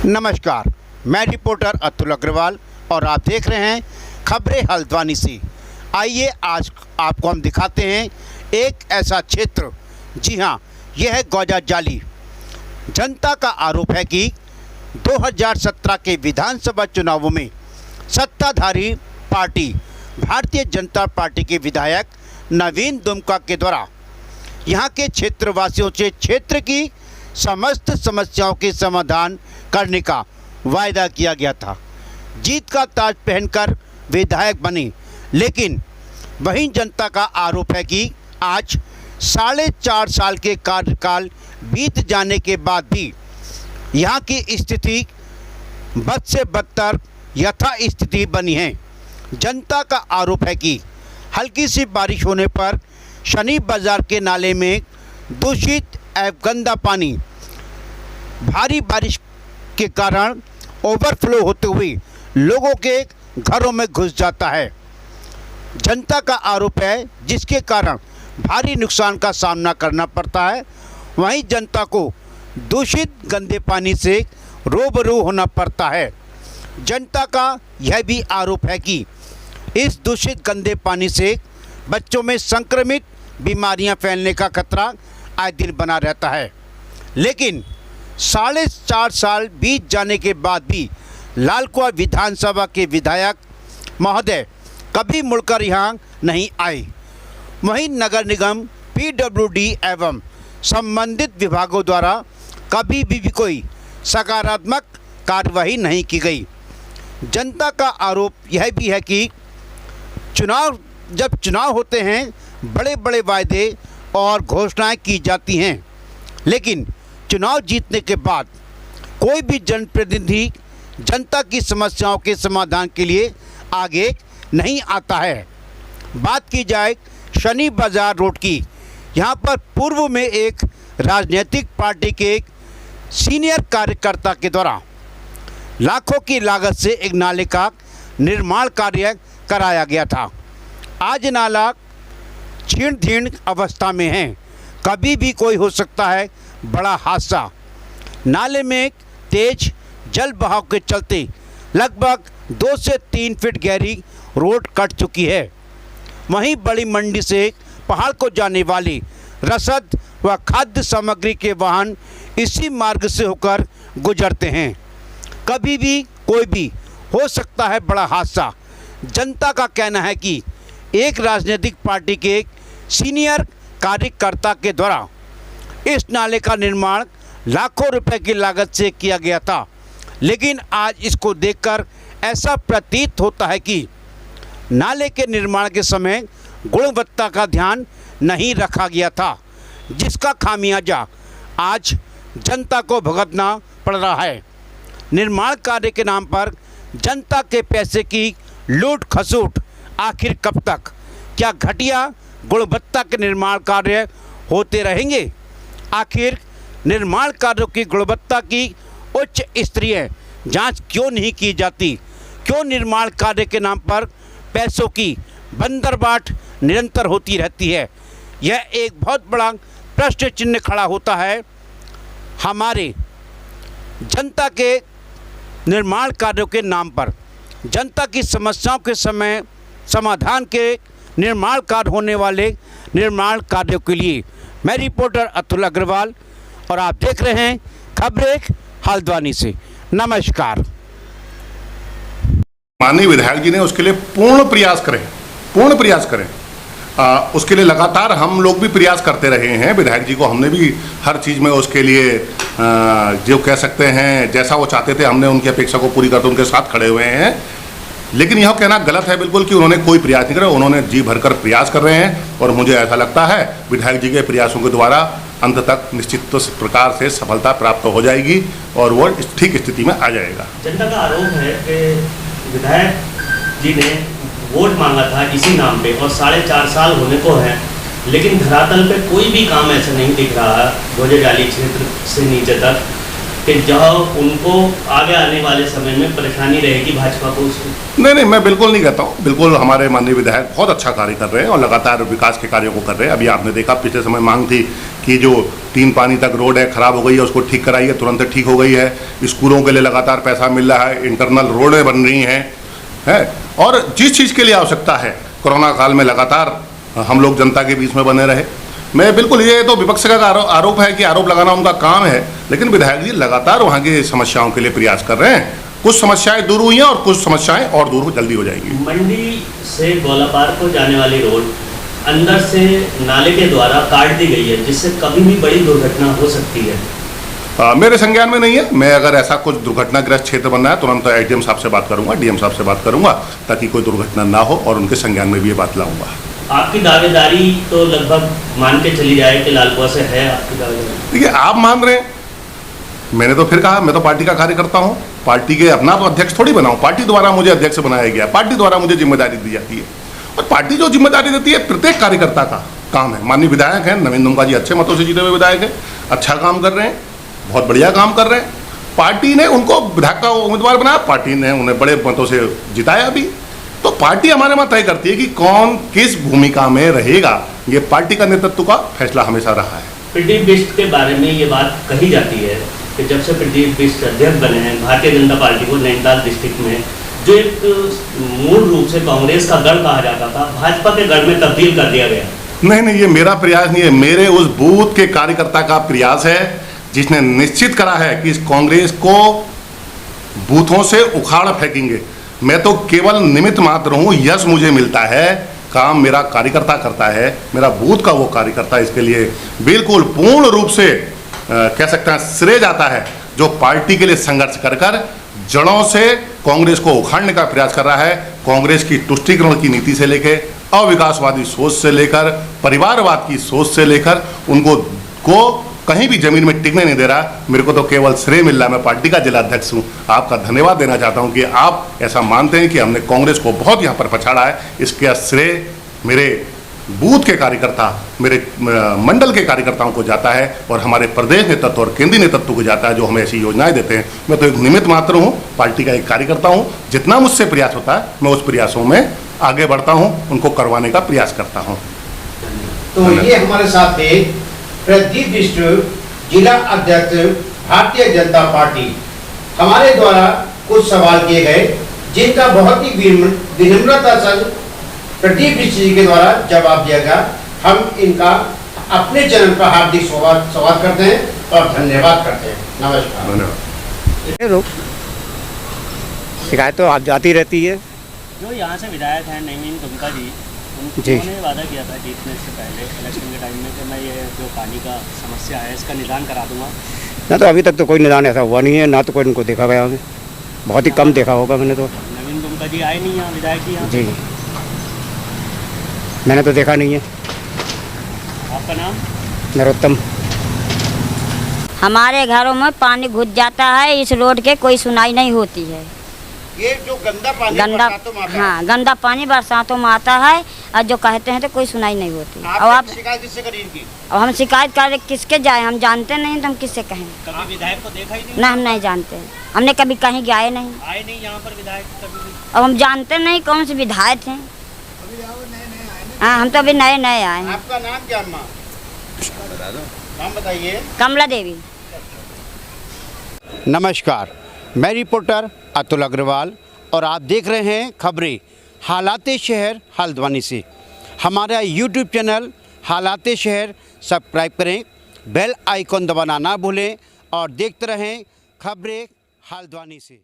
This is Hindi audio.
नमस्कार, मैं रिपोर्टर अतुल अग्रवाल और आप देख रहे हैं खबरें हल्द्वानी से। आइए आज आपको हम दिखाते हैं एक ऐसा क्षेत्र। जी हां, यह है गौजा जाली। जनता का आरोप है कि 2017 के विधानसभा चुनावों में सत्ताधारी पार्टी भारतीय जनता पार्टी के विधायक नवीन दुमका के द्वारा यहां के क्षेत्रवासियों से क्षेत्र की समस्त समस्याओं के समाधान करने का वायदा किया गया था। जीत का ताज पहनकर विधायक बने, लेकिन वहीं जनता का आरोप है कि आज 4.5 साल के कार्यकाल बीत जाने के बाद भी यहाँ की स्थिति बद से बदतर यथा स्थिति बनी है। जनता का आरोप है कि हल्की सी बारिश होने पर शनि बाजार के नाले में दूषित एवं गंदा पानी भारी बारिश के कारण ओवरफ्लो होते हुए लोगों के घरों में घुस जाता है। जनता का आरोप है जिसके कारण भारी नुकसान का सामना करना पड़ता है। वहीं जनता को दूषित गंदे पानी से रूबरू होना पड़ता है। जनता का यह भी आरोप है कि इस दूषित गंदे पानी से बच्चों में संक्रमित बीमारियां फैलने का खतरा आए दिन बना रहता है। लेकिन 4.5 साल बीत जाने के बाद भी लालकुआं विधानसभा के विधायक महोदय कभी मुड़कर यहाँ नहीं आए। वहीं नगर निगम, पीडब्ल्यूडी एवं संबंधित विभागों द्वारा कभी भी कोई सकारात्मक कार्रवाई नहीं की गई। जनता का आरोप यह भी है कि जब चुनाव होते हैं बड़े बड़े वायदे और घोषणाएं की जाती हैं, लेकिन चुनाव जीतने के बाद कोई भी जनप्रतिनिधि जनता की समस्याओं के समाधान के लिए आगे नहीं आता है। बात की जाए शनि बाजार रोड की, यहाँ पर पूर्व में एक राजनीतिक पार्टी के एक सीनियर कार्यकर्ता के द्वारा लाखों की लागत से एक नाले का निर्माण कार्य कराया गया था। आज नाला क्षीण जीर्ण अवस्था में है। कभी भी कोई हो सकता है बड़ा हादसा। नाले में तेज जल बहाव के चलते लगभग 2 से 3 फीट गहरी रोड कट चुकी है। वहीं बड़ी मंडी से पहाड़ को जाने वाली रसद व खाद्य सामग्री के वाहन इसी मार्ग से होकर गुजरते हैं। कभी भी कोई भी हो सकता है बड़ा हादसा। जनता का कहना है कि एक राजनीतिक पार्टी के एक सीनियर कार्यकर्ता के द्वारा इस नाले का निर्माण लाखों रुपए की लागत से किया गया था, लेकिन आज इसको देखकर ऐसा प्रतीत होता है कि नाले के निर्माण के समय गुणवत्ता का ध्यान नहीं रखा गया था, जिसका खामियाजा आज जनता को भुगतना पड़ रहा है। निर्माण कार्य के नाम पर जनता के पैसे की लूट खसूट आखिर कब तक? क्या घटिया गुणवत्ता के निर्माण कार्य होते रहेंगे? आखिर निर्माण कार्यों की गुणवत्ता की उच्च स्तरीय जांच क्यों नहीं की जाती? क्यों निर्माण कार्य के नाम पर पैसों की बंदरबाट निरंतर होती रहती है? यह एक बहुत बड़ा प्रश्न चिन्ह खड़ा होता है। हमारे जनता के निर्माण कार्यों के नाम पर जनता की समस्याओं के समय समाधान के निर्माण कार्य होने वाले निर्माण कार्यों के लिए मैं रिपोर्टर अतुल अग्रवाल और आप देख रहे हैं खबरें हल्द्वानी से। नमस्कार। माननीय विधायक जी ने उसके लिए पूर्ण प्रयास करें। उसके लिए लगातार हम लोग भी प्रयास करते रहे हैं। विधायक जी को हमने भी हर चीज़ में उसके लिए जो कह सकते हैं जैसा वो चाहते थे हमने उनकी अपेक्षा को पूरी करते उनके साथ खड़े हुए हैं। लेकिन यह कहना गलत है बिल्कुल कि उन्होंने कोई प्रयास नहीं करा। उन्होंने जी भरकर प्रयास कर रहे हैं और मुझे ऐसा लगता है विधायक जी के प्रयासों के द्वारा अंत तक निश्चित प्रकार से सफलता प्राप्त हो जाएगी और वो ठीक स्थिति में आ जाएगा। जनता का आरोप है कि विधायक जी ने वोट मांगा था इसी नाम पे और 4.5 साल होने को है, लेकिन धरातल पे कोई भी काम ऐसा नहीं दिख रहा है। गौजा जाली क्षेत्र से नीचे तक कि जहाँ उनको आगे आने वाले समय में परेशानी रहेगी भाजपा को उसको? नहीं, मैं बिल्कुल नहीं कहता हूँ। बिल्कुल हमारे माननीय विधायक बहुत अच्छा कार्य कर रहे हैं और लगातार विकास के कार्यों को कर रहे हैं। अभी आपने देखा पिछले समय मांग थी कि जो 3 पानी तक रोड है खराब हो गई है उसको ठीक कराइए, तुरंत ठीक हो गई है। स्कूलों के लिए लगातार पैसा मिल रहा है, इंटरनल रोडें बन रही हैं और जिस चीज़ के लिए आवश्यकता है कोरोना काल में लगातार हम लोग जनता के बीच में बने रहे। मैं बिल्कुल, ये तो विपक्ष का आरोप है कि आरोप लगाना उनका काम है, लेकिन विधायक जी लगातार वहाँ की समस्याओं के लिए प्रयास कर रहे हैं। कुछ समस्याएं दूर हुई हैं और कुछ समस्याएं और दूर जल्दी हो जाएंगी। मंडी से गोलापार को जाने वाली रोड अंदर से नाले के द्वारा काट दी गई है, जिससे कभी भी बड़ी दुर्घटना हो सकती है। मेरे संज्ञान में नहीं है। मैं अगर ऐसा कुछ दुर्घटनाग्रस्त क्षेत्र बनना है तुरंत एसडीएम साहब से बात करूंगा, डीएम साहब से बात करूंगा, ताकि कोई दुर्घटना ना हो और उनके संज्ञान में भी ये बात लाऊंगा। आपकी दावेदारी तो लगभग मान के चली जाए कि लालकुआं से है आपकी दावेदारी? देखिए, आप मान रहे हैं, मैंने तो फिर कहा मैं तो पार्टी का कार्यकर्ता हूँ, पार्टी के अपना तो अध्यक्ष थोड़ी बनाऊँ। पार्टी द्वारा मुझे अध्यक्ष बनाया गया, पार्टी द्वारा मुझे जिम्मेदारी दी जाती है और पार्टी जो जिम्मेदारी देती है प्रत्येक कार्यकर्ता का काम है। माननीय विधायक हैं नवीन दुमका जी, अच्छे मतों से जीते हुए विधायक हैं, अच्छा काम कर रहे हैं, बहुत बढ़िया काम कर रहे हैं। पार्टी ने उनको विधायक का उम्मीदवार बनाया, पार्टी ने उन्हें बड़े मतों से जिताया भी। तो पार्टी हमारे वहाँ तय करती है कि कौन किस भूमिका में रहेगा। ये पार्टी का नेतृत्व का फैसला हमेशा रहा है। प्रदीप बिष्ट के बारे में ये बात कही जाती है कि जब से प्रदीप बिष्ट अध्यक्ष बने हैं भारतीय जनता पार्टी को नैनीताल डिस्ट्रिक्ट में, जो एक मूल रूप से कांग्रेस का गढ़ कहा जाता था, भाजपा के गढ़ में तब्दील कर दिया गया। नहीं, ये मेरा प्रयास नहीं है, मेरे उस बूथ के कार्यकर्ता का प्रयास है जिसने निश्चित करा है कि इस कांग्रेस को बूथों से उखाड़ फेंकेंगे। मैं तो केवल निमित्त मात्र हूँ, यश मुझे मिलता है, काम मेरा कार्यकर्ता करता है, मेरा बूथ का वो कार्यकर्ता इसके लिए बिल्कुल पूर्ण रूप से कह सकते हैं श्रेय जाता है, जो पार्टी के लिए संघर्ष कर कर जड़ों से कांग्रेस को उखाड़ने का प्रयास कर रहा है। कांग्रेस की तुष्टीकरण की नीति से लेकर अविकासवादी सोच से लेकर परिवारवाद की सोच से लेकर उनको कहीं भी जमीन में टिकने नहीं दे रहा। मेरे को तो केवल श्रेय मिल रहा है, मैं पार्टी का जिला अध्यक्ष हूँ। आपका धन्यवाद देना चाहता हूँ कि आप ऐसा मानते हैं कि हमने कांग्रेस को बहुत यहाँ पर पछाड़ा है। इसका श्रेय मेरे बूथ के कार्यकर्ता, मेरे मंडल के कार्यकर्ताओं को जाता है और हमारे प्रदेश नेतृत्व और केंद्रीय नेतृत्व को जाता है, जो हमें ऐसी योजनाएं देते हैं। मैं तो एक निमित्त मात्र हूँ, पार्टी का एक कार्यकर्ता हूँ। जितना मुझसे प्रयास होता है मैं उस प्रयासों में आगे बढ़ता हूँ, उनको करवाने का प्रयास करता हूँ। तो ये हमारे साथ थे प्रदीप बिष्ट, जिला अध्यक्ष भारतीय जनता पार्टी। हमारे द्वारा कुछ सवाल किए गए जिनका बहुत ही विनम्रता से प्रदीप बिष्ट जी के द्वारा जवाब दिया गया। हम इनका अपने चैनल पर हार्दिक स्वागत करते हैं और धन्यवाद करते हैं। नमस्कार। धन्यवाद। शिकायत तो आप जाती रहती है। जो यहाँ से विधायक हैं नवीन दुमका जी, जी। उन्होंने वादा किया था जीतने से पहले इलेक्शन के टाइम में कि मैं ये जो पानी का समस्या है इसका निदान करा दूंगा। ना तो अभी तक तो कोई निदान ऐसा हुआ नहीं है, ना तो कोई इनको देखा गया हमें, बहुत ही कम देखा होगा मैंने तो। नवीन दुमका जी आए नहीं यहाँ, विधायक जी यहाँ? जी, मैंने तो देखा नहीं है। आपका नाम? नरोत्तम। हमारे घरों में पानी घुस जाता है, इस रोड के कोई सुनाई नहीं होती है। ये जो गंदा पानी बरसातों में आता है। हाँ, गंदा पानी बरसातों में आता है और जो कहते हैं तो कोई सुनाई नहीं होती। और आप शिकायत किससे करी इनकी? अब हम शिकायत कर किसके जाए, हम जानते नहीं तो हम किससे कहें। कभी विधायक को देखा ही नहीं? ना, हम नहीं जानते, हमने कभी कहीं गए नहीं। आए नहीं यहाँ पर विधायक कभी भी? अब हम जानते नहीं कौन से विधायक हैं। हाँ, हम तो अभी नए नए आए हैं। आपका नाम क्या अम्मा? नाम बताइए। कमला देवी। नमस्कार, मैं रिपोर्टर अतुल अग्रवाल और आप देख रहे हैं खबरें हालाते शहर हल्द्वानी से। हमारा यूट्यूब चैनल हालाते शहर सब्सक्राइब करें, बेल आइकॉन दबाना ना भूलें और देखते रहें खबरें हल्द्वानी से।